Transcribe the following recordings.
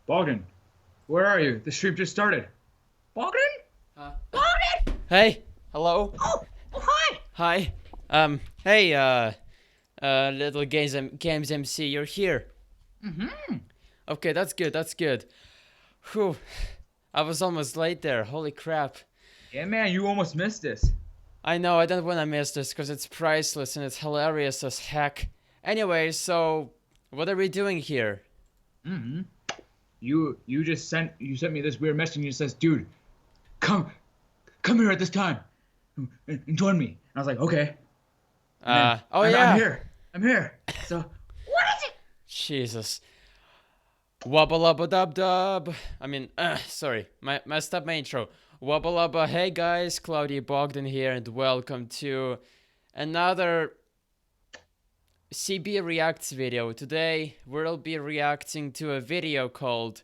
Bogdan, where are you? The stream just started. Bogdan? Uh, Bogdan! hey, hello. Oh, oh hi! Hi. Hey, little games MC, you're here. Mm-hmm. Okay, that's good. That's good. Whew. I was almost late there. Holy crap. Yeah, man, you almost missed this. I know. I don't want to miss this because it's priceless and it's hilarious as heck. Anyway, so what are we doing here? Mm-hmm. You sent me this weird message and it says, dude, come come here at this time and join me. And I was like, okay. And then Oh I'm yeah. here. I'm here. So what is it? Jesus. Wubba lubba dub dub. I mean, sorry, messed up my intro. Wubba lubba. Hey guys, Cloudy Bogdan here, and welcome to another CB Reacts video. Today we'll be reacting to a video called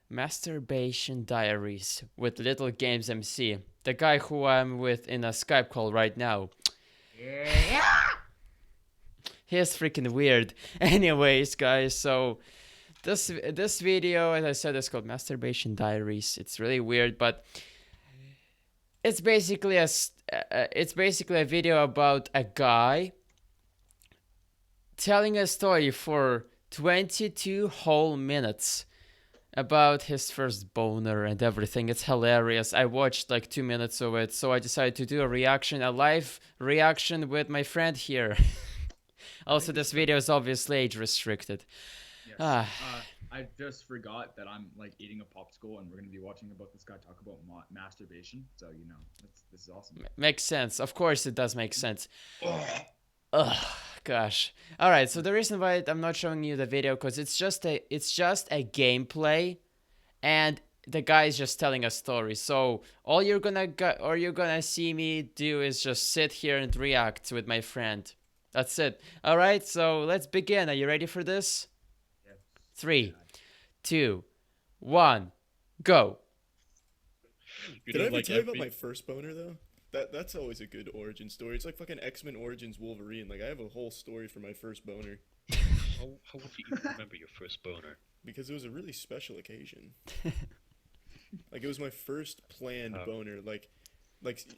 Masturbation Diaries with LittleGamezMC, the guy who I'm with in a Skype call right now. Yeah. He's freaking weird. Anyways, guys, so this video, as I said, is called Masturbation Diaries. It's really weird, but it's basically a video about a guy telling a story for 22 whole minutes about his first boner and everything. It's hilarious. I watched like 2 minutes of it, so I decided to do a live reaction with my friend here. Also, this video is obviously age restricted. Yes. Ah. I just forgot that I'm like eating a popsicle and we're gonna be watching about this guy talk about masturbation. So this is awesome. Makes sense. Of course, it does make sense. Ugh. Ugh, gosh. All right. So the reason why I'm not showing you the video because it's just a gameplay, and the guy is just telling a story. So all you're gonna see me do is just sit here and react with my friend. That's it. All right. So let's begin. Are you ready for this? Yes. 3, 2, 1, go. Did I ever tell you about my first boner though? That's always a good origin story. It's like fucking X-Men Origins Wolverine. Like I have a whole story for my first boner. How would you even remember your first boner? Because it was a really special occasion. Like it was my first planned boner. Like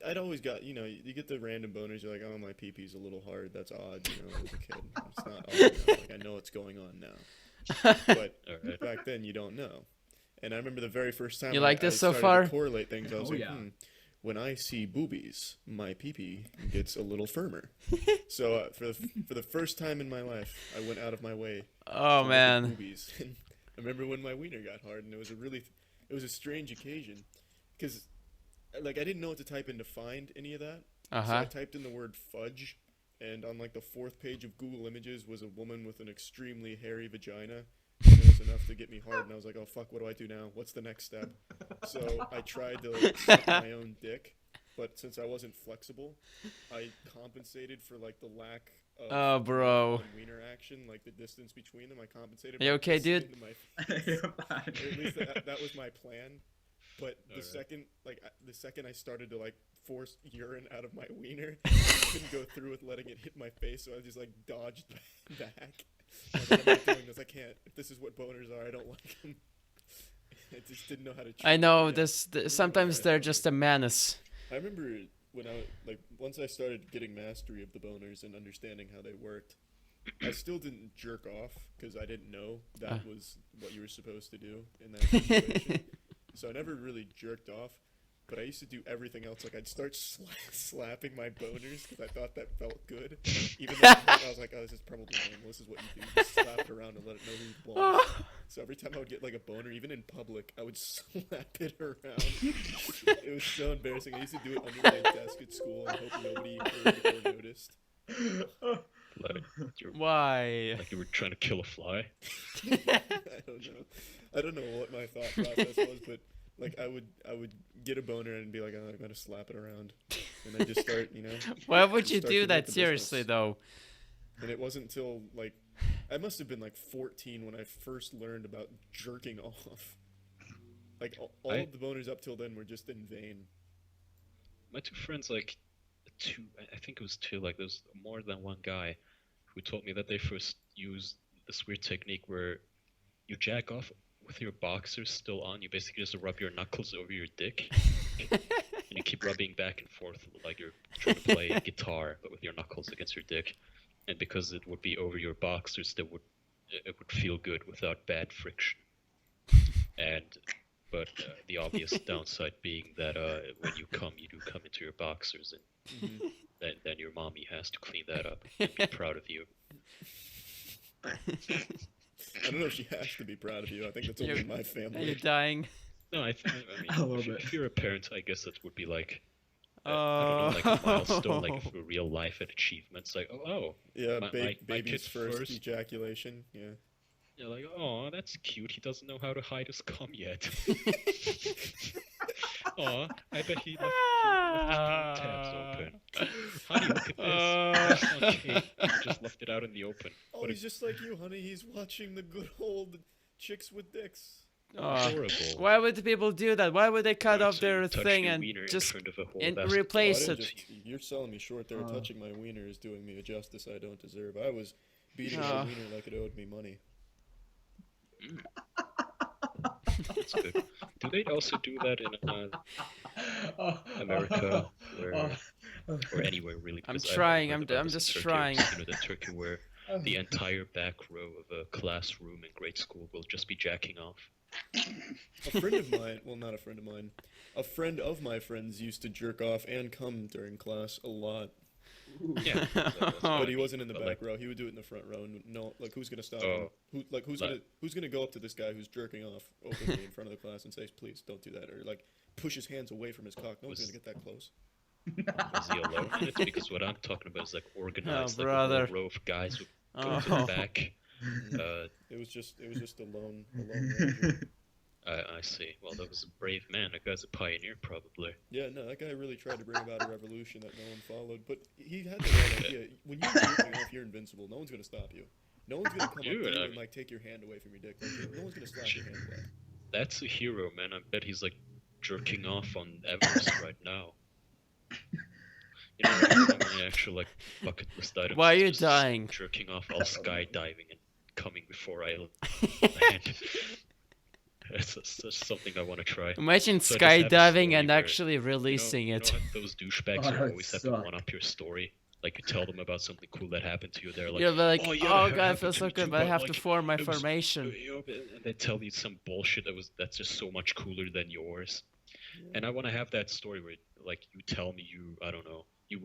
I'd always got, you get the random boners. You're like, oh, my pee-pee's a little hard. That's odd, as a kid. It's not odd now. Like I know what's going on now. But Right. back then you don't know. And I remember the very first time You like this so started far? to correlate things. I was like, yeah. when I see boobies, my pee-pee gets a little firmer. So for the first time in my life, I went out of my way Oh to look at man. boobies. And I remember when my wiener got hard, and it was a strange occasion, because like I didn't know what to type in to find any of that. So I typed in the word fudge, and on like the 4th page of Google Images was a woman with an extremely hairy vagina. And it was enough to get me hard, and I was like, oh fuck, what do I do now? What's the next step? So I tried to like, suck my own dick, but since I wasn't flexible, I compensated for like the lack of Oh, bro. wiener action, like the distance between them. I compensated. Are you by okay, pissing dude? into my face. Or at least that was my plan. But the second I started to like force urine out of my wiener, I couldn't go through with letting it hit my face, so I just like dodged back. I was like, I'm not doing this. I can't. If this is what boners are, I don't like them. I just didn't know how to. I know them. sometimes they're just a menace. I remember when once I started getting mastery of the boners and understanding how they worked, I still didn't jerk off because I didn't know that was what you were supposed to do in that situation. So I never really jerked off, but I used to do everything else. Like I'd start slapping my boners because I thought that felt good. Even though I was like, oh, this is probably normal. This is what you do. You just slap it around and let it know who belongs. So every time I would get like a boner, even in public, I would slap it around. It was so embarrassing. I used to do it under my desk at school and hope nobody heard it or noticed. Why? Like you were trying to kill a fly. I don't know what my thought process was, but like I would get a boner and be like, oh, I'm gonna slap it around, and I just start, Why would you start do to that make the seriously business. though? And it wasn't until like I must have been like 14 when I first learned about jerking off. Like all of the boners up till then were just in vain. My two friends, like I think it was two, like there's more than one guy who told me that they first used this weird technique where you jack off with your boxers still on, you basically just rub your knuckles over your dick, and you keep rubbing back and forth like you're trying to play a guitar, but with your knuckles against your dick. And because it would be over your boxers, it would feel good without bad friction. But the obvious downside being that when you do come into your boxers, and then your mommy has to clean that up and be proud of you. I don't know if she has to be proud of you. I think that's only my Are you family. dying? No, I A mean, little bit. if you're a parent, I guess that would be like, I don't know, like a milestone, like for real life and achievements. Like, oh, Yeah, my baby's kid's first ejaculation. Yeah. you're like, oh, that's cute. He doesn't know how to hide his cum yet. Oh, I bet he left his tabs open. Honey, look at this. It's not cake. He just left it out in the open. Oh, What he's just like you, honey. He's watching the good old chicks with dicks. horrible. Why would people do that? Why would they cut off So their you touch thing your and wiener in just front of a whole and basket. replace I it? didn't you're selling me short there. Touching my wiener is doing me a justice I don't deserve. I was beating my wiener like it owed me money. That's good. Do they also do that in America or anywhere really? I'm Because I've trying, heard I'm about this in just Turkey. trying. You know, the Turkey where the entire back row of a classroom in grade school will just be jacking off. A friend of mine, well, not a friend of mine, a friend of my friends used to jerk off and come during class a lot. Yeah, But he wasn't in the But, back like- row. He would do it in the front row. And no, like who's gonna stop Oh. him? Who's gonna go up to this guy who's jerking off openly in front of the class and say, "Please don't do that," or like push his hands away from his cock? No one's gonna get that close. Was he alone in it? Because what I'm talking about is like organized, like a brother. whole row of guys would go to the back. It was just a lone ranger. I see. Well, that was a brave man. That guy's a pioneer, probably. Yeah, no, that guy really tried to bring about a revolution that no one followed. But he had the right idea. When you're jerking off, you're invincible. No one's gonna stop you. No one's gonna come up to Dude, you I and mean- like take your hand away from your dick. Like, no one's gonna slap your hand away. That's a hero, man. I bet he's like jerking off on Everest right now. You know, one of my actual like bucket list items. Why are is you just dying? Jerking off while skydiving and coming before I land. It's just something I want to try. Imagine So I just have a skydiving story and where, actually releasing you know it. how those douchebags Oh, who that always have suck. to one up your story. Like you tell them about something cool that happened to you, they're like, You're like, oh, oh, yeah, that God, I happened feel to so me good, too, but I have to like, form my it was- formation. and they tell you some bullshit that's just so much cooler than yours. And I want to have that story where like you tell me I don't know, you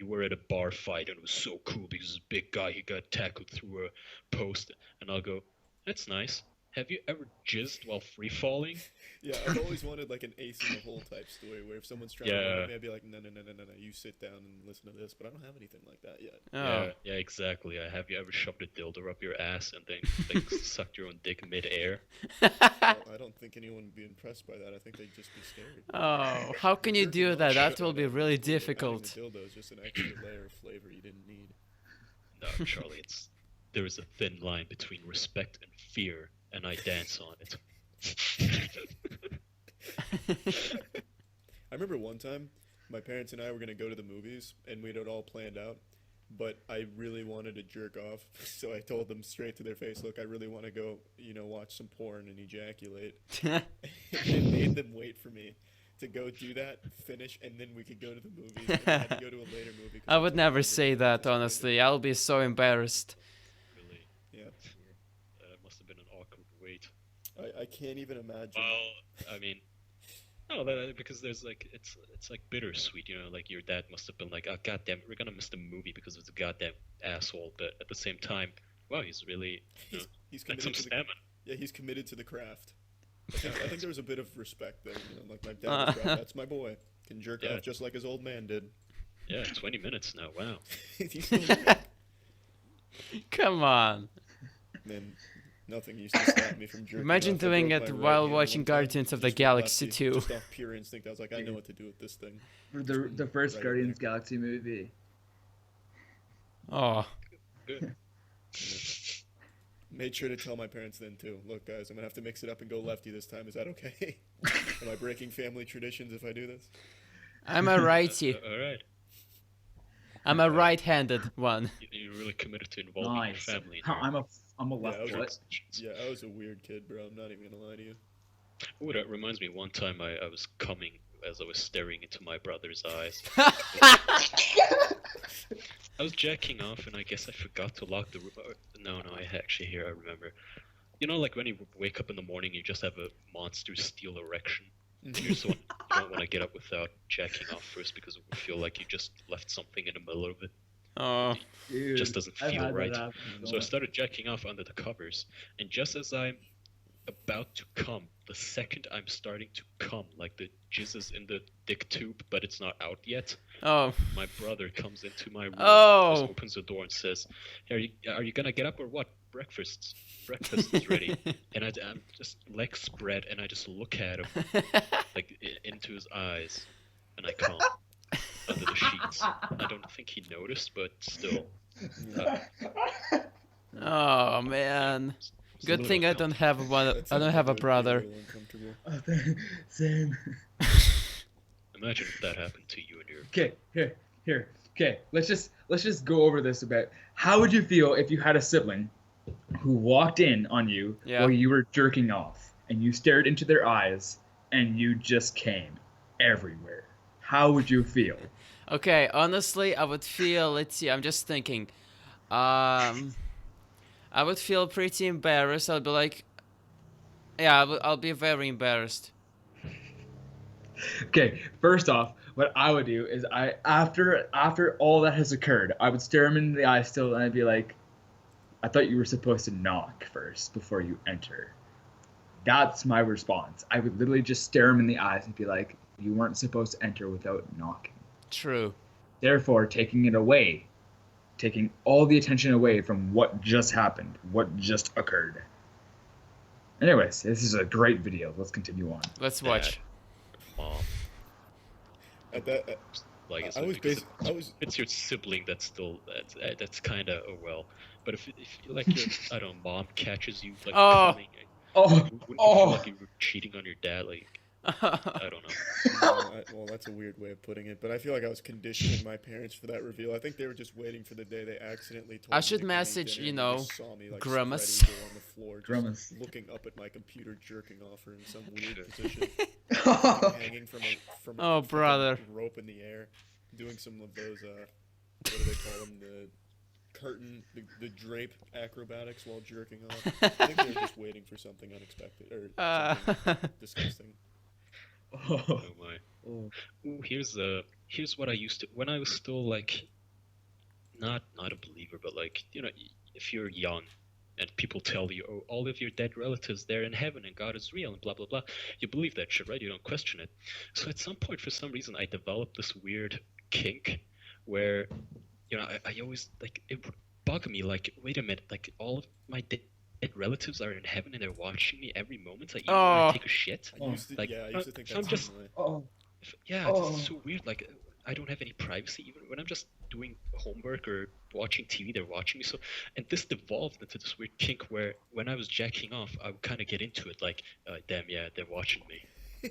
were at a bar fight and it was so cool because this big guy he got tackled through a post, and I'll go, that's nice. Have you ever jizzed while free falling? Yeah, I've always wanted like an ace in the hole type story where if someone's trying to run at me, I'd be like, no, you sit down and listen to this. But I don't have anything like that yet. Oh. Yeah, exactly. Have you ever shoved a dildo up your ass and then like, sucked your own dick mid-air? I don't think anyone would be impressed by that. I think they'd just be scared. Oh, how can you do that? That will be really Adding difficult. the dildo is just an extra layer of flavor you didn't need. No, Charlie, there is a thin line between respect and fear, and I dance on it. I remember one time, my parents and I were going to go to the movies, and we had it all planned out, but I really wanted to jerk off, so I told them straight to their face, look, I really want to go, watch some porn and ejaculate. And they made them wait for me to go do that, finish, and then we could go to the movies. And I had to go to a later movie. 'cause I would was never really say that, anticipated. honestly. I'll be so embarrassed. Really, Yeah, that must have been an awkward wait. I can't even imagine. Well, I mean, no, because there's like it's like bittersweet, like your dad must have been like, oh goddamn, we're gonna miss the movie because of the goddamn asshole, but at the same time, wow, he's really He's like committed some to the stamina. Yeah, he's committed to the craft. I think there was a bit of respect there. Like my dad was proud, that's my boy. Can jerk Yeah. off just like his old man did. Yeah, 20 minutes now. Wow. He's still young. Come on. Man, nothing used to stop me from jerking Imagine off. I doing broke it my right while hand watching one time, Guardians of the just with Galaxy lefty, 2. Just off pure instinct, I was like, I know what to do with this thing. The first Right Guardians there. Galaxy movie. Oh. Good. Made sure to tell my parents then too. Look, guys, I'm gonna have to mix it up and go lefty this time. Is that okay? Am I breaking family traditions if I do this? I'm a righty. All right. I'm a right-handed one. You're really committed to involving Nice. your family. In your I'm a On the Yeah, left I was foot. Yeah, I was a weird kid, bro. I'm not even gonna lie to you. Oh, that reminds me. One time I was coming as I was staring into my brother's eyes. I was jacking off, and I guess I forgot to lock the room. No, I actually here I remember. You know, like when you wake up in the morning, you just have a monster steel erection. You just want, you don't want to get up without jacking off first because it would feel like you just left something in the middle of it. Oh. Dude, Just doesn't I've feel had that right. happen So I much. started jacking off under the covers, and just as I'm about to come, the second I'm starting to come, like the jizz is in the dick tube, but it's not out yet, Oh. my brother comes into my room, just Oh. opens the door and says, "Hey, are you gonna get up or what? Breakfast is ready." And I'm just legs spread, and I just look at him, like into his eyes, and I come under the sheets. I don't think he noticed, but still. Oh man. It's a Good little thing I don't have one. That I don't sounds have a like it would be brother. little uncomfortable. Same. Imagine if that happened to you and your. Okay, here. Okay, let's just go over this a bit. How would you feel if you had a sibling who walked in on you Yeah. while you were jerking off, and you stared into their eyes, and you just came everywhere? How would you feel? Okay, honestly, I would feel. Let's see. I'm just thinking. I would feel pretty embarrassed. I'll be like, yeah, I'll be very embarrassed. Okay, first off, what I would do is after all that has occurred, I would stare him in the eye still, and I'd be like, I thought you were supposed to knock first before you enter. That's my response. I would literally just stare him in the eyes and be like, you weren't supposed to enter without knocking. True. Therefore, taking it away, taking all the attention away from what just happened, what just occurred. Anyways, this is a great video. Let's continue on. Let's watch. Mom. At that, Like it's I was because basi- I was it's your sibling that's still that's kind of well. But if like your I don't know, mom catches you like Oh. coming, Oh, wouldn't you feel like you were cheating on your dad? Like I don't know. well, that's a weird way of putting it, but I feel like I was conditioning my parents for that reveal. I think they were just waiting for the day they accidentally told I me should to come eat message, dinner, you and they know, just saw me, like, Grimace. spread eagle on the floor, just Grimace. looking up at my computer, jerking off, or in some weird position, hanging from a Oh, fucking brother. rope in the air, doing some of those what do they call them, the drape acrobatics while jerking off. I think they were just waiting for something unexpected or something disgusting. Oh my. Ooh, here's what I used to when I was still like not a believer, but like if you're young and people tell you, oh, all of your dead relatives they're in heaven and God is real and blah blah blah, you believe that shit, right? You don't question it. So at some point, for some reason, I developed this weird kink where I always like it would bug me like, wait a minute, like all of my dead relatives are in heaven and they're watching me every moment, like even when I take a shit. I used to think So I'm that just same way. it's so weird. Like I don't have any privacy even when I'm just doing homework or watching TV. They're watching me. So and this devolved into this weird kink where when I was jacking off, I would kind of get into it. Like, damn, yeah, they're watching me,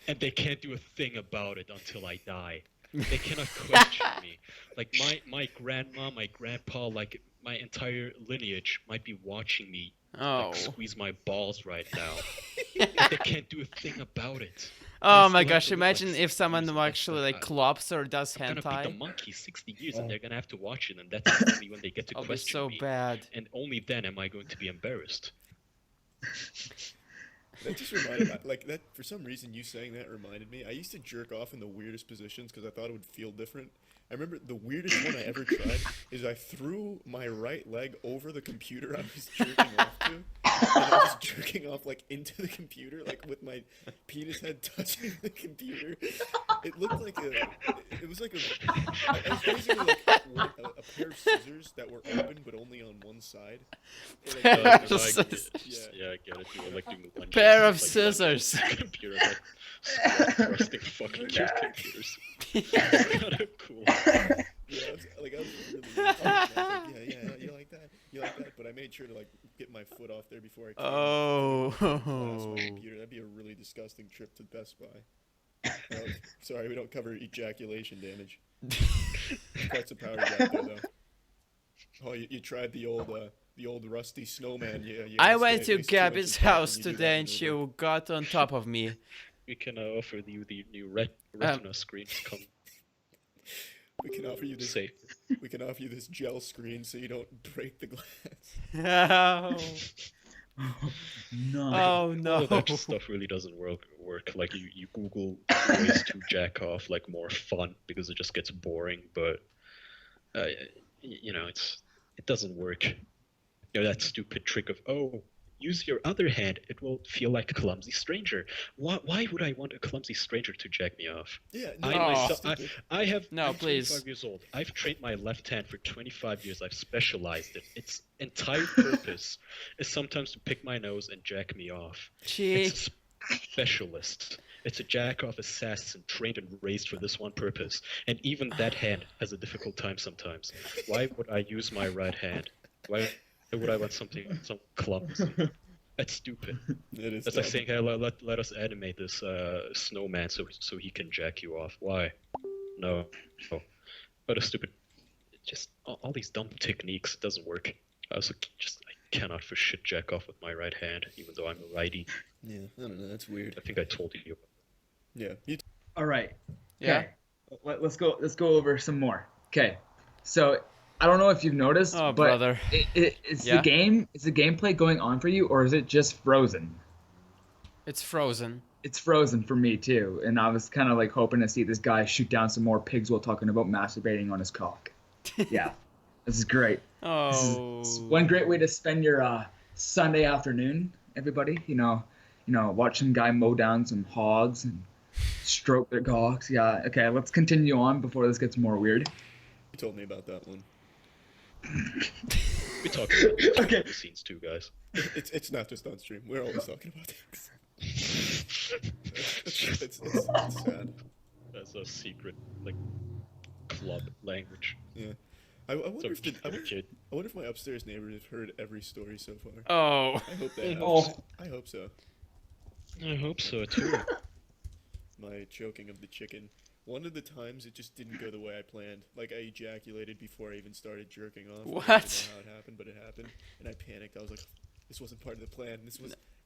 and they can't do a thing about it until I die. They cannot question me. Like my grandma, my grandpa, like my entire lineage might be watching me Oh. like squeeze my balls right now. And they can't do a thing about it. Oh I my still have gosh! to live, Imagine like, if 60 someone years and actually like clops or does I'm gonna be the hentai. monkey 60 years and they're gonna have to watch it, and that's only when they get to I'll be question so me. bad. And only then am I going to be embarrassed. That just reminded like that for some reason you saying that reminded me. I used to jerk off in the weirdest positions because I thought it would feel different. I remember the weirdest one I ever tried is I threw my right leg over the computer I was jerking off to, and I was jerking off like into the computer, like with my penis head touching the computer. It looked like it was like it was basically like a pair of scissors that were open but only on one side. And Pair I- of I- scissors. Yeah, I get it. You were like doing lunges, Pair of like, scissors. Computer, like, thrusting fucking your computers. It's kind of cool. Yeah, I was really into it. I was like, yeah, you like that? You like that? But I made sure to like get my foot off there before I came glass Oh. my computer. That'd be a really disgusting trip to Best Buy. Sorry, we don't cover ejaculation damage. Quite some power you got there, though. Oh, you tried the old the old rusty snowman. Yeah, you I gotta went stay to at least 2 Gabby's inches back when house you do that today and maneuver. she got on top of me. We can offer you the new Um, retina screen to come We can offer you this. safe. We can offer you this gel screen so you don't break the glass. No. No. Oh All of that no. stuff really doesn't work. Like you Google ways to jack off like more fun because it just gets boring. But you know, it doesn't work. You know that stupid trick of use your other hand. It will feel like a clumsy stranger. Why would I want a clumsy stranger to jack me off? Yeah, no, I Oh. myself, stupid. No, I'm please. 25 years old. I've trained my left hand for 25 years. I've specialized it. Its entire purpose is sometimes to pick my nose and jack me off. Gee. It's a specialist. It's a jack-off assassin trained and raised for this one purpose. And even that hand has a difficult time sometimes. Why would I use my right hand? Why would I want some clumsy? That's stupid. It is. That's like dumb. saying, hey, let us animate this snowman so he can jack you off. Why? No. What a stupid. Just all these dumb techniques. It doesn't work. I cannot for shit jack off with my right hand, even though I'm a righty. Yeah, I don't know. That's weird. I think I told you. Yeah, you. All right. Yeah. Okay. Let's go over some more. Okay. So I don't know if you've noticed, Oh, but brother. is Yeah? the gameplay going on for you, or is it just frozen? It's frozen. It's frozen for me too, and I was kind of like hoping to see this guy shoot down some more pigs while talking about masturbating on his cock. Yeah, this is great. This is Oh. one great way to spend your Sunday afternoon, everybody. You know, watch some guy mow down some hogs and stroke their cocks. Yeah. Okay, let's continue on before this gets more weird. You told me about that one. We talked about the Okay. scenes too, guys. It's not just on stream. We're always talking about things. It's sad. That's a secret like club language. Yeah. I wonder So if the, I, wonder, kid. I wonder if my upstairs neighbors have heard every story so far. Oh. I hope they have. Oh. I hope so. I hope so too. My choking of the chicken. One of the times it just didn't go the way I planned. Like I ejaculated before I even started jerking off. I What? don't know how it happened, but it happened, and I panicked. I was like, "This wasn't part of the plan.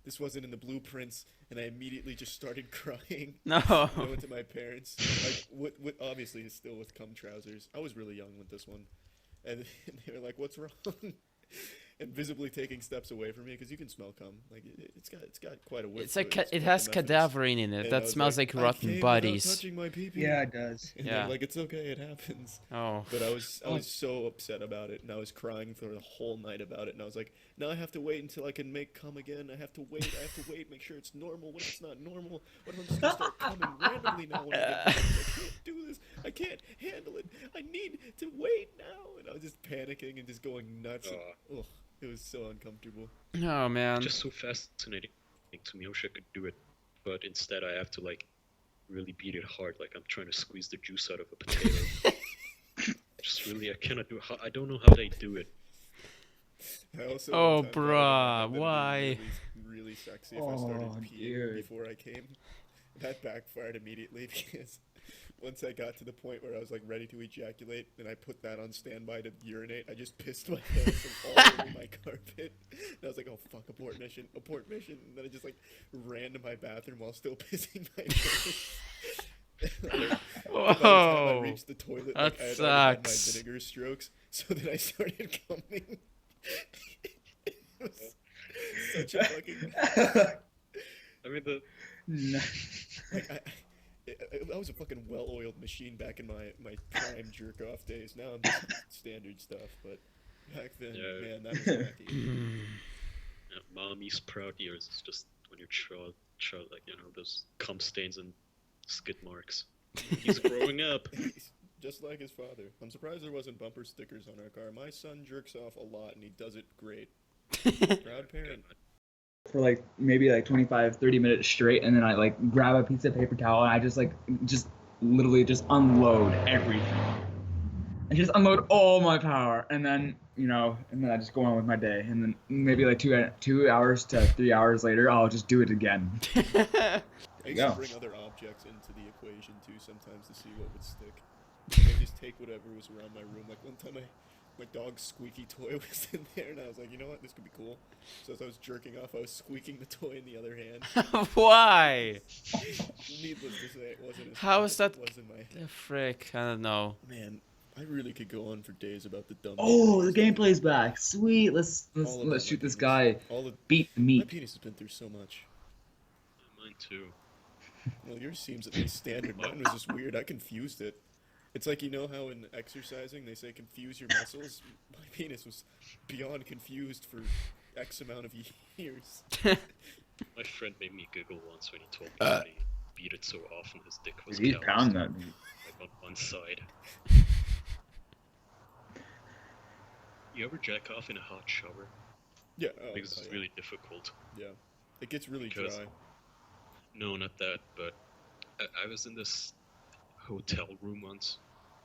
This wasn't in the blueprints." And I immediately just started crying. No. I went to my parents. Like, what obviously is still with cum trousers. I was really young with this one, and they were like, "What's wrong?" And visibly taking steps away from me because you can smell cum. Like it's got quite a whiff. It's to like it. it It's has quite the cadaverine in it. And I That was smells like "I rotten came bodies. without touching my pee-pee." Yeah, it does. And Yeah. they're like, it's okay, it happens. Oh. But I was so upset about it, and I was crying for the whole night about it, and I was like, now I have to wait until I can make cum again. I have to wait, make sure it's normal. What if it's not normal? What if I'm just gonna start coming randomly now when I get cum? I can't do this. I can't handle it. I need to wait now. And I was just panicking and just going nuts. And, ugh, it was so uncomfortable. Oh man. Just so fascinating to me. I wish I could do it, but instead I have to like really beat it hard, like I'm trying to squeeze the juice out of a potato. Just really, I cannot do. I don't know how they do it. I also Oh, one time thought bruh, that it'd be why? really sexy if I started Oh, peeing dude. before I came. That backfired immediately because once I got to the point where I was like ready to ejaculate and I put that on standby to urinate, I just pissed my pants and all over my carpet. And I was like, oh fuck, abort mission. And then I just like ran to my bathroom while still pissing my pants. By the time I Whoa. reached the toilet, That like, I had already had my sucks. vinegar strokes, so then I started coming. It was such a fucking. I mean, the Like, I was a fucking well-oiled machine back in my prime jerk-off days. Now I'm just standard stuff, but back then, Yeah. man, that was wacky. mommy's proud years is just when your child, like those cum stains and skid marks. He's growing up. He's just like his father. I'm surprised there wasn't bumper stickers on our car. My son jerks off a lot, and he does it great. Proud parent. For like maybe like 25-30 minutes straight, and then I like grab a piece of paper towel and I just literally just unload everything. I just unload all my power, and then I just go on with my day, and then maybe like 2 hours to 3 hours later I'll just do it again. I used go. to bring other objects into the equation too sometimes to see what would stick. Like, I just take whatever was around my room. Like one time my dog's squeaky toy was in there, and I was like, you know what, this could be cool. So as I was jerking off, I was squeaking the toy in the other hand. Why? Needless to say, it wasn't as How fun is as that? it was in my The frick? I don't know. man. I really could go on for days about the dumb shit Oh, I the used to do. gameplay's back. Sweet. All Let's about my shoot this penis. guy. All of Beat the my meat. penis has been through so much. Mine too. Well, yours seems at least standard. Mine was just weird. I confused it. It's like, you know how in exercising they say confuse your muscles? My penis was beyond confused for X amount of years. My friend made me giggle once when he told me that he beat it so often his dick was He's calloused, pounding that meat. like on one side. You ever jack off in a hot shower? Yeah. Because it's yeah. really difficult. Yeah. It gets really Because- dry. No, not that, but I was in this hotel room once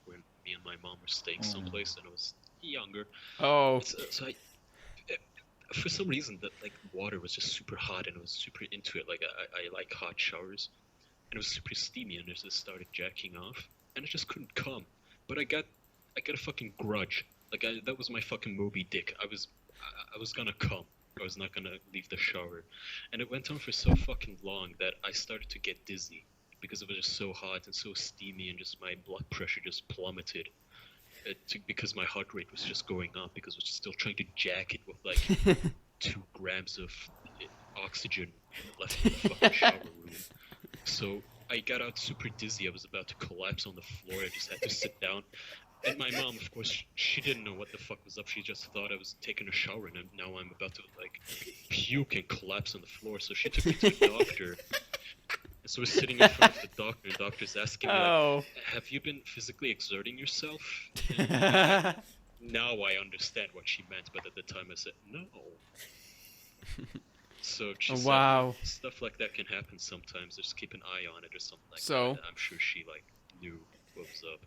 when me and my mom were staying someplace and I was younger. Oh. So for some reason that like water was just super hot and I was super into it. Like I like hot showers, and it was super steamy and I just started jacking off and I just couldn't come. But I got a fucking grudge. Like that was my fucking Moby Dick. I was gonna come. I was not gonna leave the shower, and it went on for so fucking long that I started to get dizzy because it was just so hot and so steamy, and just my blood pressure just plummeted. Because my heart rate was just going up because I was still trying to jack it with like 2 grams of oxygen left in the fucking shower room. So I got out super dizzy. I was about to collapse on the floor. I just had to sit down. And my mom, of course, she didn't know what the fuck was up. She just thought I was taking a shower, and now I'm about to like puke and collapse on the floor. So she took me to the doctor. And so we're sitting in front of the doctor, and the doctor's asking me, Oh. like, have you been physically exerting yourself? And now I understand what she meant, but at the time I said, no. So she said, Wow. stuff like that can happen sometimes. Just keep an eye on it or something like So? that. I'm sure she, like, knew what was up.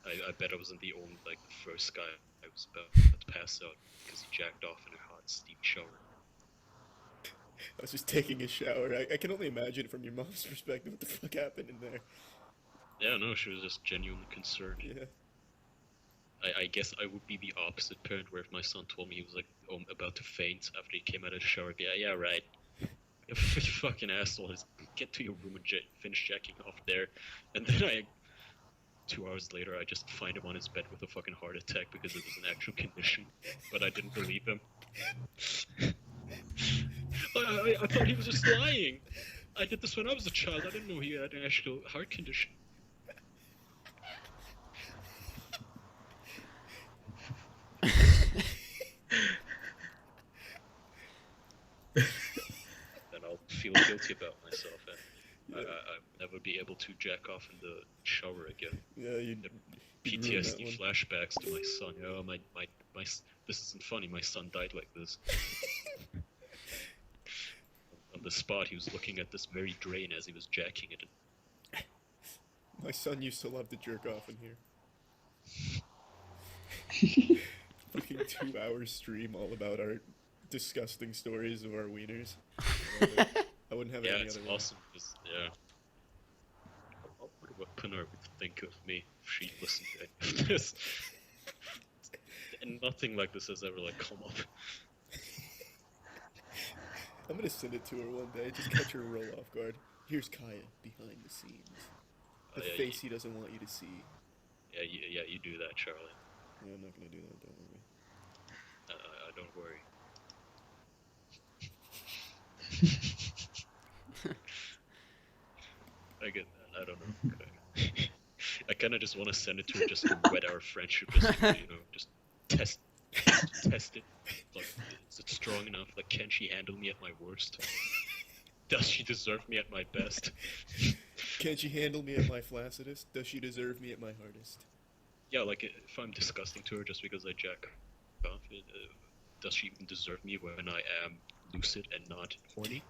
I bet I wasn't the only, like, the first guy I was about to pass out because he jacked off in a hot, steamy shower. I was just taking a shower. I can only imagine from your mom's perspective what the fuck happened in there. Yeah, no, she was just genuinely concerned. Yeah. I guess I would be the opposite parent, where if my son told me he was like about to faint after he came out of the shower, I'd be like, yeah, right. You fucking asshole, just get to your room and finish jacking off there. And then 2 hours later, I just find him on his bed with a fucking heart attack because it was an actual condition. But I didn't believe him. I thought he was just lying. I did this when I was a child. I didn't know he had an actual heart condition. Then I'll feel guilty about myself, and I'll never be able to jack off in the shower again. Yeah, you'd ruin that PTSD one. flashbacks to my son. Oh, this isn't funny. My son died like this. On the spot, he was looking at this very drain as he was jacking it. My son used to love to jerk off in here. Fucking 2-hour stream all about our disgusting stories of our wieners. I love it. I wouldn't have it Yeah, any it's other way. awesome. Yeah. I wonder what Pinar would think of me if she listened to any of this. And nothing like this has ever like come up. I'm gonna send it to her one day. Just catch her roll off guard. Here's Kaya behind the scenes. The yeah, face he doesn't want you to see. Yeah, you do that, Charlie. Yeah, I'm not gonna do that. Don't worry. Don't worry. I get that. I don't know. I kind of just want to send it to her just to whet our friendship, just to, just test it. Like, is it strong enough? Like, can she handle me at my worst? Does she deserve me at my best? Can she handle me at my flaccidest? Does she deserve me at my hardest? Yeah, like if I'm disgusting to her just because I jack off, does she even deserve me when I am lucid and not horny?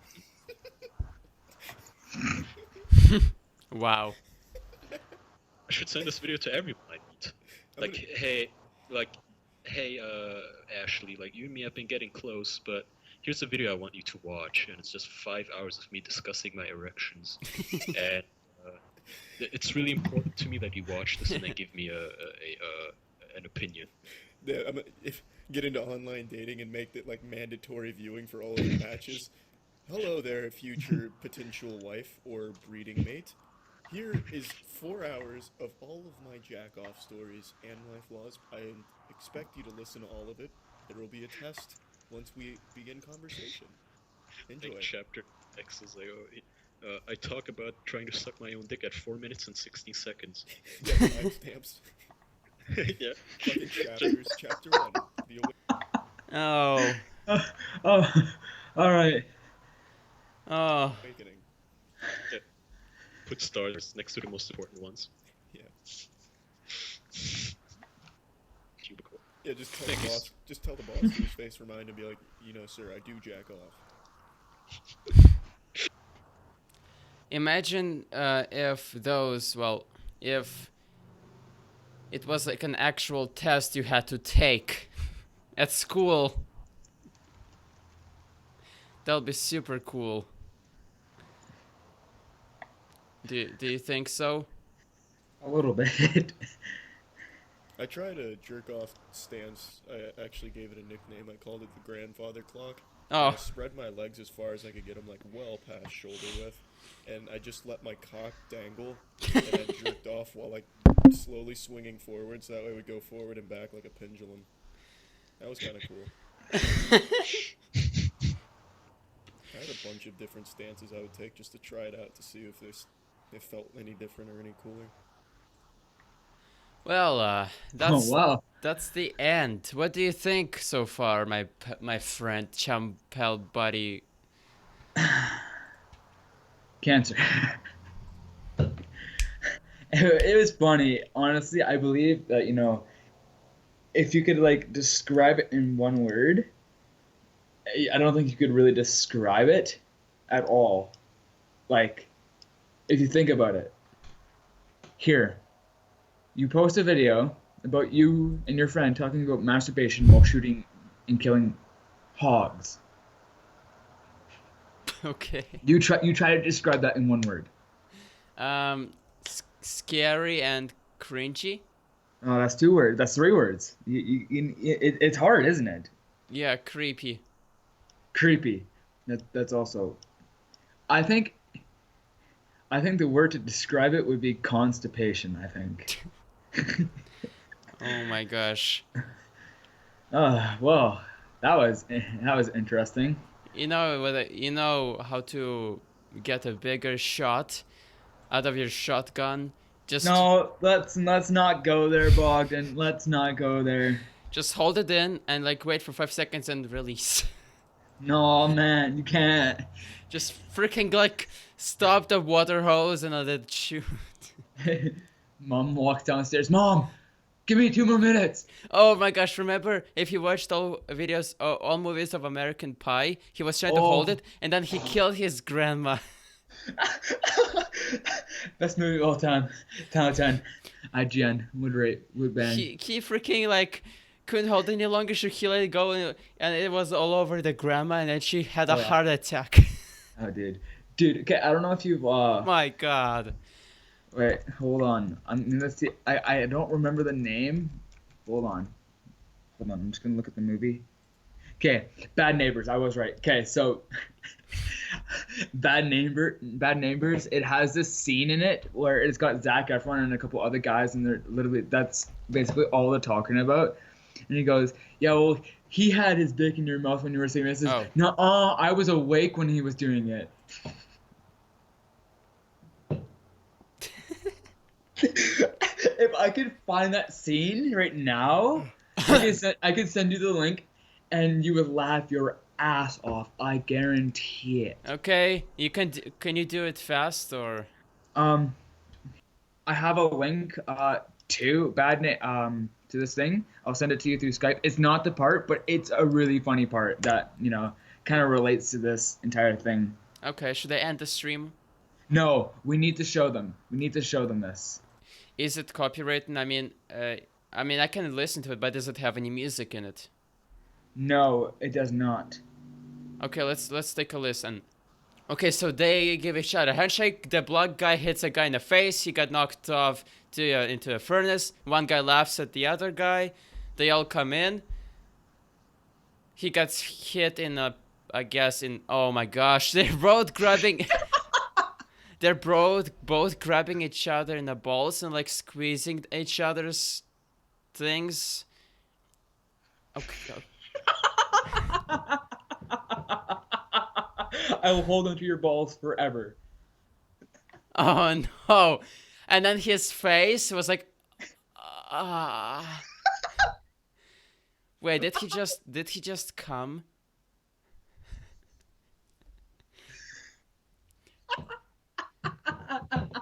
Wow. I should send this video to everyone I meet. Like, hey, Ashley, like you and me have been getting close, but here's a video I want you to watch, and it's just 5 hours of me discussing my erections, and it's really important to me that you watch this and then give me an opinion. If get into online dating and make it like mandatory viewing for all of the matches. Hello there, future potential wife or breeding mate. Here is 4 hours of all of my jack off stories and my flaws. I expect you to listen to all of it. There will be a test once we begin conversation. Like Enjoy. chapter X is like, I talk about trying to suck my own dick at 4 minutes and 16 seconds. Yeah, timestamps. Yeah. Fucking chapters. Chapter 1. The Oh. Oh, all right. Oh. awakening. Put stars next to the most important ones. Yeah. Cubicle. Yeah, just tell Thank the you. boss. Just tell the boss to his face, remind him, be like, sir, I do jack off. Imagine if if it was like an actual test you had to take at school. That would be super cool. Do you think so? A little bit. I tried a jerk off stance. I actually gave it a nickname. I called it the grandfather clock. And I Oh. spread my legs as far as I could get them, like well past shoulder width, and I just let my cock dangle, and I jerked off while like slowly swinging forward, so that way it would go forward and back like a pendulum. That was kind of cool. I had a bunch of different stances I would take just to try it out to see if it felt any different or any cooler. Well, Oh that's wow. that's the end. What do you think so far, my friend, chum, pal, buddy? Cancer. It was funny. Honestly, I believe that, if you could like describe it in one word, I don't think you could really describe it at all. Like, if you think about it. Here, you post a video about you and your friend talking about masturbation while shooting and killing hogs. Okay. You try to describe that in one word. Scary and cringy. Oh, that's 2 words. That's 3 words. It's hard, isn't it? Yeah, creepy. Creepy. That's also. I think. I think the word to describe it would be constipation. I think. Oh my gosh. Well, that was interesting. You know how to get a bigger shot out of your shotgun? No, let's not go there, Bogdan. Let's not go there. Just hold it in and like wait for 5 seconds and release. No, man, you can't. Just freaking like stop the water hose and let it shoot. Mom walks downstairs. Mom, give me 2 more minutes. Oh my gosh, remember if you watched all movies of American Pie, he was trying to hold Oh. it and then he killed his grandma. Best movie of all time. 10 out of 10. IGN would rate would bang. He freaking like couldn't hold it any longer, so he let it go and it was all over the grandma and then she had a Oh, yeah. heart attack. Oh, dude. Okay, I don't know if you've My god. Wait, hold on. I'm gonna see. I don't remember the name. Hold on. I'm just gonna look at the movie. Okay, Bad Neighbors. I was right. Okay, so Bad Neighbors. It has this scene in it where it's got Zac Efron and a couple other guys, and they're literally that's basically all they're talking about. And he goes, "Yeah, well, he had his dick in your mouth when you were saying this." Oh. No, I was awake when he was doing it. If I could find that scene right now, I could send you the link, and you would laugh your ass off. I guarantee it. Okay, can you do it fast or? I have a link to this thing. I'll send it to you through Skype. It's not the part, but it's a really funny part that kind of relates to this entire thing. Okay, should I end the stream? No, we need to show them. We need to show them this. Is it copyrighted? I mean I can listen to it, but does it have any music in it? No, it does not. Okay, let's take a listen. Okay, so they give each other a handshake. The black guy hits a guy in the face. He got knocked off into a furnace. One guy laughs at the other guy. They all come in. He gets hit in a, I guess in, oh my gosh, they're both grabbing, they're both grabbing each other in the balls and like squeezing each other's things. Okay. I will hold onto your balls forever. Oh no. And then his face was like, ah. Wait, did he just come?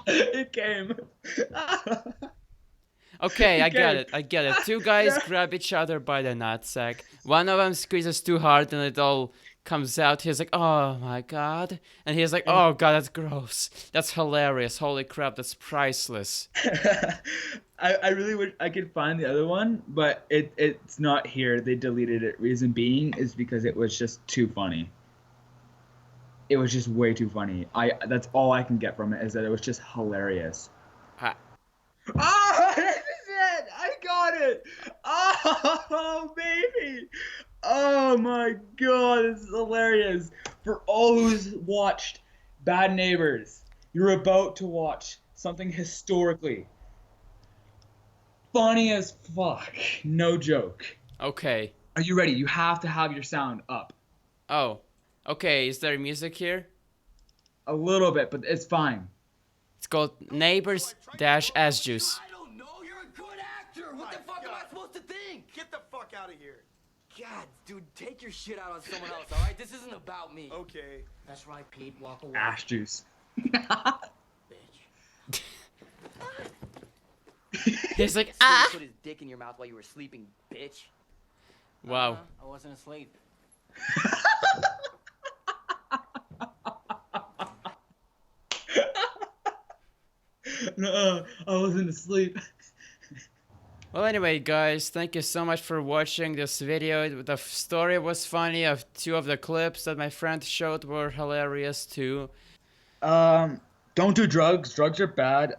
It came. Okay, I get Okay. it. Two guys grab each other by the nutsack. One of them squeezes too hard and it all comes out. He's like, oh my god. And he's like, oh god, that's gross. That's hilarious. Holy crap, that's priceless. I really wish I could find the other one, but it's not here. They deleted it. Reason being is because it was just too funny. It was just way too funny. That's all I can get from it is that it was just hilarious. Ha- Oh, this is it! I got it! Oh, baby! Oh my god, this is hilarious. For all who's watched Bad Neighbors, you're about to watch something historically funny as fuck. No joke. Okay. Are you ready? You have to have your sound up. Oh. Okay, is there music here? A little bit, but it's fine. It's called Neighbors Dash Ass Juice. I don't know. You're a good actor. What the fuck am I supposed to think? Get the fuck out of here. God, dude, take your shit out on someone else, all right? This isn't about me. Okay. That's right, Pete. Walk away, Ash juice. bitch. He's like, Somebody ah! put his dick in your mouth while you were sleeping, bitch. Wow. I wasn't asleep. No, I wasn't asleep. Well, anyway, guys, thank you so much for watching this video. The story was funny. Two of the clips that my friend showed were hilarious too. Don't do drugs. Drugs are bad.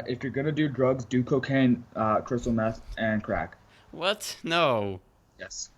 If you're gonna do drugs, do cocaine, crystal meth, and crack. What? No. Yes.